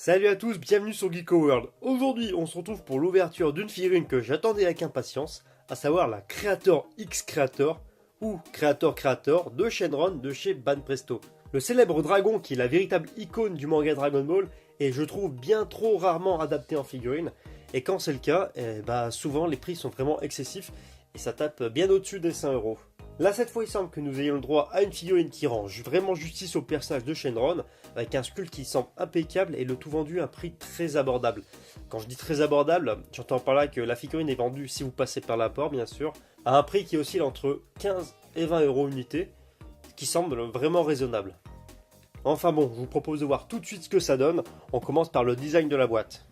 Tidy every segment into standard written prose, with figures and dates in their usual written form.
Salut à tous, bienvenue sur Geeko World. Aujourd'hui, on se retrouve pour l'ouverture d'une figurine que j'attendais avec impatience, à savoir la Creator X Creator ou Creator de Shenron de chez Banpresto. Le célèbre dragon qui est la véritable icône du manga Dragon Ball et je trouve bien trop rarement adapté en figurine. Et quand c'est le cas, souvent les prix sont vraiment excessifs et ça tape bien au-dessus des 5€. Là cette fois il semble que nous ayons le droit à une figurine qui rend vraiment justice au personnage de Shenron, avec un sculpte qui semble impeccable et le tout vendu à un prix très abordable. Quand je dis très abordable, j'entends par là que la figurine est vendue, si vous passez par l'apport bien sûr, à un prix qui oscille entre 15 et 20€ unité, ce qui semble vraiment raisonnable. Enfin bon, je vous propose de voir tout de suite ce que ça donne. On commence par le design de la boîte.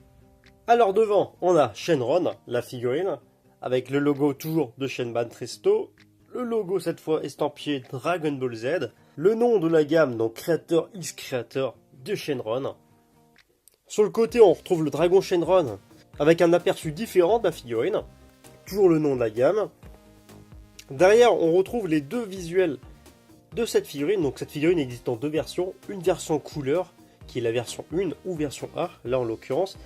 Alors devant, on a Shenron, la figurine, avec le logo toujours de Shen Banpresto, le logo cette fois estampillé Dragon Ball Z, le nom de la gamme, donc Creator X Creator de Shenron. Sur le côté, on retrouve le dragon Shenron, avec un aperçu différent de la figurine, toujours le nom de la gamme. Derrière, on retrouve les deux visuels de cette figurine, donc cette figurine existe en deux versions, une version couleur, qui est la version 1 ou version A, là en l'occurrence,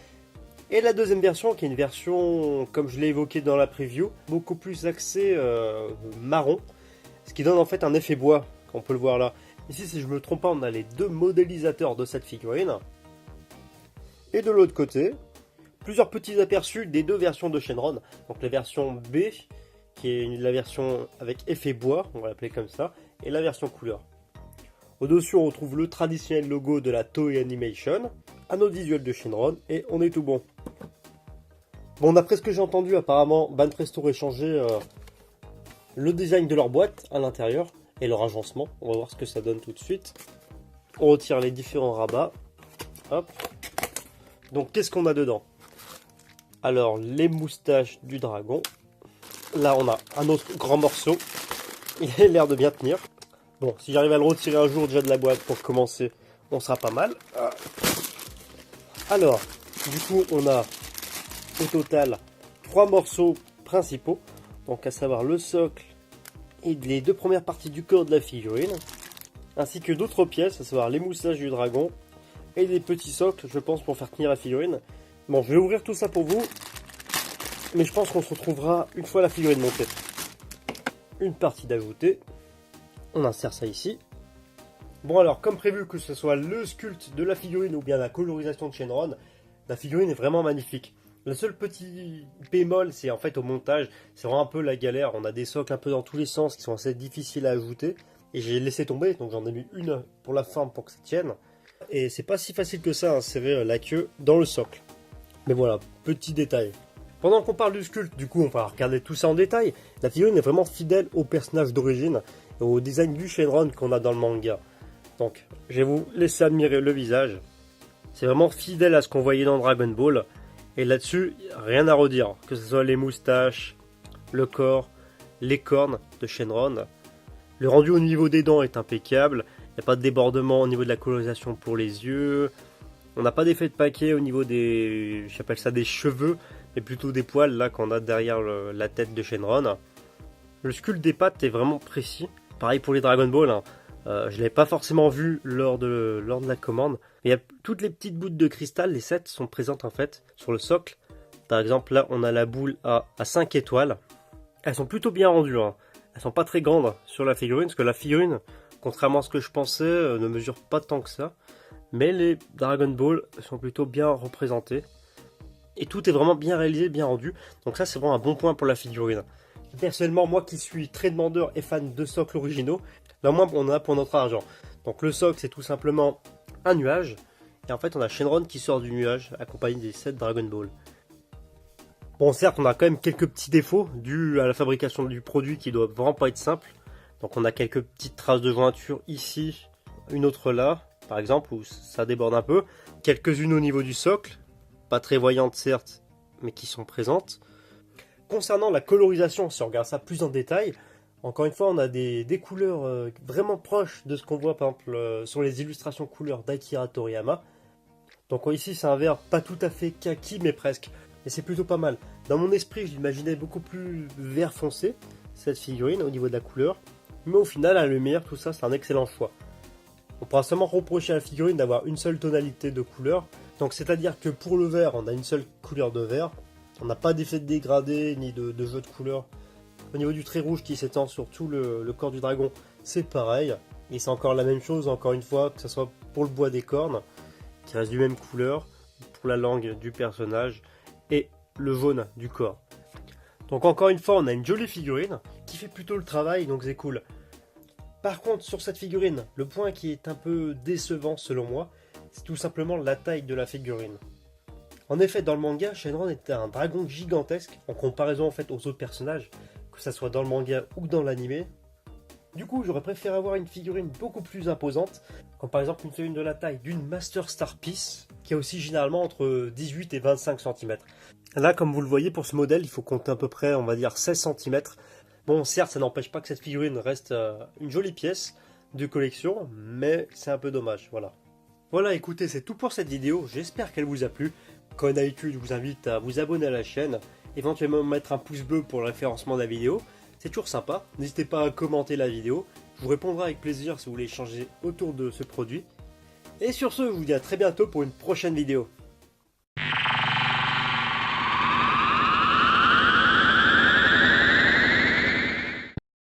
et la deuxième version qui est une version, comme je l'ai évoqué dans la preview, beaucoup plus axée marron, ce qui donne en fait un effet bois, on peut le voir là. Ici, si je ne me trompe pas, on a les deux modélisateurs de cette figurine. Et de l'autre côté, plusieurs petits aperçus des deux versions de Shenron, donc la version B, qui est la version avec effet bois, on va l'appeler comme ça, et la version couleur. Au-dessus, on retrouve le traditionnel logo de la Toei Animation, un autre visuel de Shenron, et on est tout bon. Bon, d'après ce que j'ai entendu, apparemment, Banpresto aurait changé le design de leur boîte à l'intérieur et leur agencement. On va voir ce que ça donne tout de suite. On retire les différents rabats. Hop. Donc, qu'est-ce qu'on a dedans? Alors, les moustaches du dragon. Là, on a un autre grand morceau. Il a l'air de bien tenir. Bon, si j'arrive à le retirer un jour déjà de la boîte pour commencer, on sera pas mal. Alors, du coup, on a au total 3 morceaux principaux. Donc, à savoir le socle et les deux premières parties du corps de la figurine. Ainsi que d'autres pièces, à savoir les moustaches du dragon et des petits socles, je pense, pour faire tenir la figurine. Bon, je vais ouvrir tout ça pour vous. Mais je pense qu'on se retrouvera une fois la figurine montée. Une partie d'ajoutée. On insère ça ici. Bon alors, comme prévu que ce soit le sculpte de la figurine ou bien la colorisation de Shenron, la figurine est vraiment magnifique. Le seul petit bémol, c'est en fait au montage, c'est vraiment un peu la galère. On a des socles un peu dans tous les sens qui sont assez difficiles à ajouter. Et j'ai laissé tomber, donc j'en ai mis une pour la fin pour que ça tienne. Et c'est pas si facile que ça à insérer la queue dans le socle. Mais voilà, petit détail. Pendant qu'on parle du sculpte, du coup on va regarder tout ça en détail. La figurine est vraiment fidèle au personnage d'origine et au design du Shenron qu'on a dans le manga. Donc je vais vous laisser admirer le visage. C'est vraiment fidèle à ce qu'on voyait dans Dragon Ball. Et là-dessus, rien à redire. Que ce soit les moustaches, le corps, les cornes de Shenron. Le rendu au niveau des dents est impeccable. Il n'y a pas de débordement au niveau de la colorisation pour les yeux. On n'a pas d'effet de paquet au niveau des, j'appelle ça des cheveux, mais plutôt des poils là qu'on a derrière la tête de Shenron. Le sculpte des pattes est vraiment précis. Pareil pour les Dragon Ball. Hein. Je ne l'avais pas forcément vu lors de la commande. Mais il y a toutes les petites boules de cristal, les 7 sont présentes en fait sur le socle. Par exemple là on a la boule à 5 étoiles. Elles sont plutôt bien rendues. Hein. Elles sont pas très grandes sur la figurine, parce que la figurine, contrairement à ce que je pensais, ne mesure pas tant que ça. Mais les Dragon Ball sont plutôt bien représentés. Et tout est vraiment bien réalisé, bien rendu. Donc ça c'est vraiment un bon point pour la figurine. Personnellement, moi qui suis très demandeur et fan de socles originaux, là au moins on en a pour notre argent. Donc le socle c'est tout simplement un nuage. Et en fait on a Shenron qui sort du nuage accompagné des 7 Dragon Ball. Bon certes on a quand même quelques petits défauts dus à la fabrication du produit qui doit vraiment pas être simple. Donc on a quelques petites traces de jointure ici, une autre là par exemple où ça déborde un peu. Quelques-unes au niveau du socle, pas très voyantes certes mais qui sont présentes. Concernant la colorisation, si on regarde ça plus en détail, encore une fois, on a des couleurs vraiment proches de ce qu'on voit par exemple sur les illustrations couleurs d'Akira Toriyama. Donc ici, c'est un vert pas tout à fait kaki, mais presque. Et c'est plutôt pas mal. Dans mon esprit, je l'imaginais beaucoup plus vert foncé, cette figurine, au niveau de la couleur. Mais au final, à la lumière, tout ça, c'est un excellent choix. On pourra seulement reprocher à la figurine d'avoir une seule tonalité de couleur, Donc c'est-à-dire que pour le vert, on a une seule couleur de vert. On n'a pas d'effet de dégradé ni de jeu de couleurs. Au niveau du trait rouge qui s'étend sur tout le corps du dragon, c'est pareil. Et c'est encore la même chose, encore une fois, que ce soit pour le bois des cornes, qui reste du même couleur, pour la langue du personnage, et le jaune du corps. Donc encore une fois, on a une jolie figurine, qui fait plutôt le travail, donc c'est cool. Par contre, sur cette figurine, le point qui est un peu décevant selon moi, c'est tout simplement la taille de la figurine. En effet, dans le manga, Shenron était un dragon gigantesque, en comparaison en fait aux autres personnages, que ce soit dans le manga ou dans l'anime. Du coup, j'aurais préféré avoir une figurine beaucoup plus imposante, comme par exemple une figurine de la taille d'une Master Star Piece, qui est aussi généralement entre 18 et 25 cm. Là, comme vous le voyez, pour ce modèle, il faut compter à peu près, on va dire, 16 cm. Bon, certes, ça n'empêche pas que cette figurine reste une jolie pièce de collection, mais c'est un peu dommage, voilà. Voilà, écoutez, c'est tout pour cette vidéo, j'espère qu'elle vous a plu. Comme d'habitude, je vous invite à vous abonner à la chaîne, éventuellement mettre un pouce bleu pour le référencement de la vidéo. C'est toujours sympa, n'hésitez pas à commenter la vidéo, je vous répondrai avec plaisir si vous voulez échanger autour de ce produit. Et sur ce, je vous dis à très bientôt pour une prochaine vidéo.